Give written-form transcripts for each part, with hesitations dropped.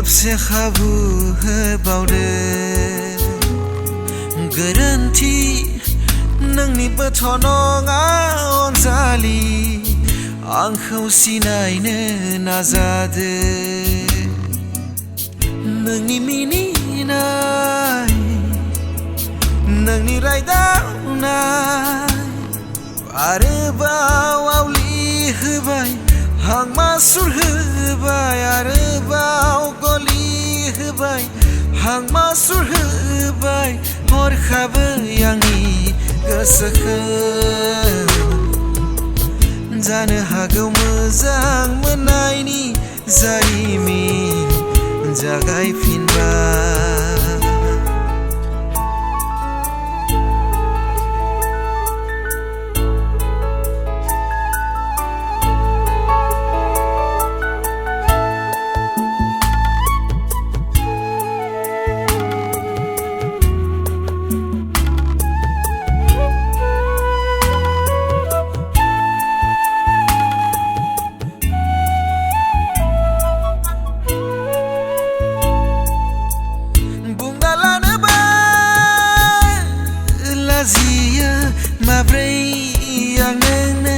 खेबसे खाबु होबावदो गोरोन्थि नोंनिबोथ' नङा अनजालि आंखौ सिनायनो नाजादो नोंनि मिनिनाय नोंनि रायदावनाय आरोबाव आवलि होबाय हां मासुल होबाय आरोबाव गलि होबाय हां मासुल होबाय हरखाबै आंनि गोसोखौ जानो हागौ मोजां मोननायनि जारिमिन जागायफिनबाय माब्रै आं नोंनो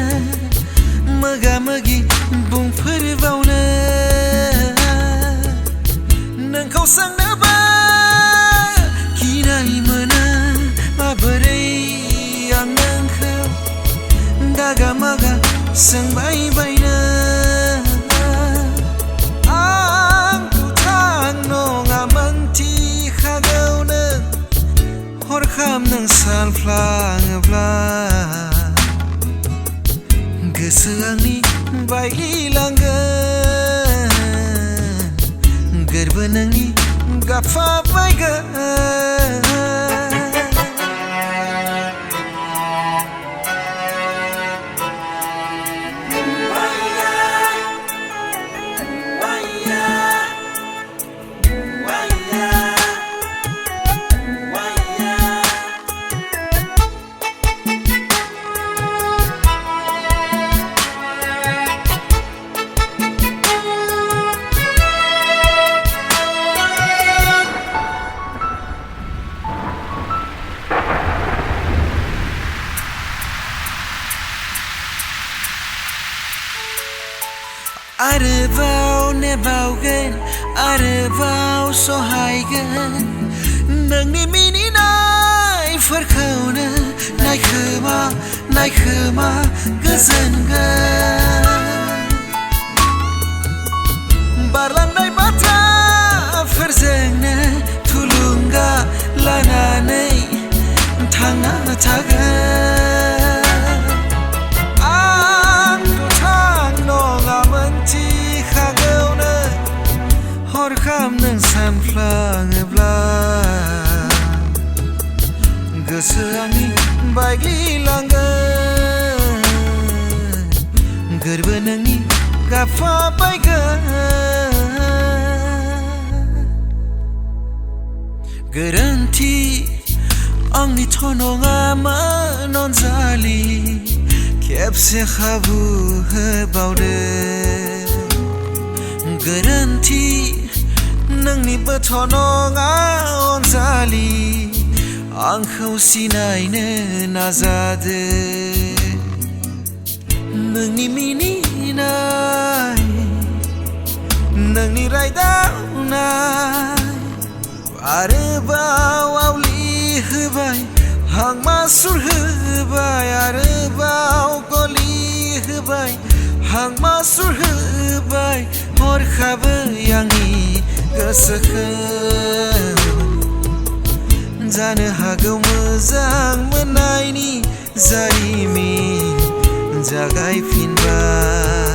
मोगा-मोगि बुंफोरबावनो नोंखौ सोंनोबो गिनाय मोनो माबोरै आं नोंखौ दागा-मागा सोंबाय बायनो आं दुथां नङा मोनथिखागौनो हरखाब नों सानफ्लाङोब्ला गोसो आंनि बायग्लिलांगोन गोरबो नोंनि गाबफाबायगोन आरोबाव नेबावगोन आरोबाव सहायगोन नोंनि मिनिनायफोरखौनो नायखोमा नायखोमा गोजोनगोन बारलांनाय बाथ्राफोरजोंनो थुलुंगा लानानै थांना थागोन हरखाब नों सानफ्लाङोब्ला गोसो आंनि बायग्लिलांगोन गोरबो नोंनि गाबफाबायगोन गोरोन्थि आंनिथ' नङामोन अनजालि खेबसे खाबु होबावदो गोरोन्थि नोंनिबोथ' नङा अनजालि आंखौ सिनायनो नाजादो नोंनि मिनिनाय नोंनि रायदावनाय आरोबाव आवलि होबाय हां मासुल होबाय आरोबाव गलि होबाय हां मासुल होबाय हरखाबै आंनि गोसोखौ जानो हागौ मोजां मोननायनि जारिमिन जागायफिनबाय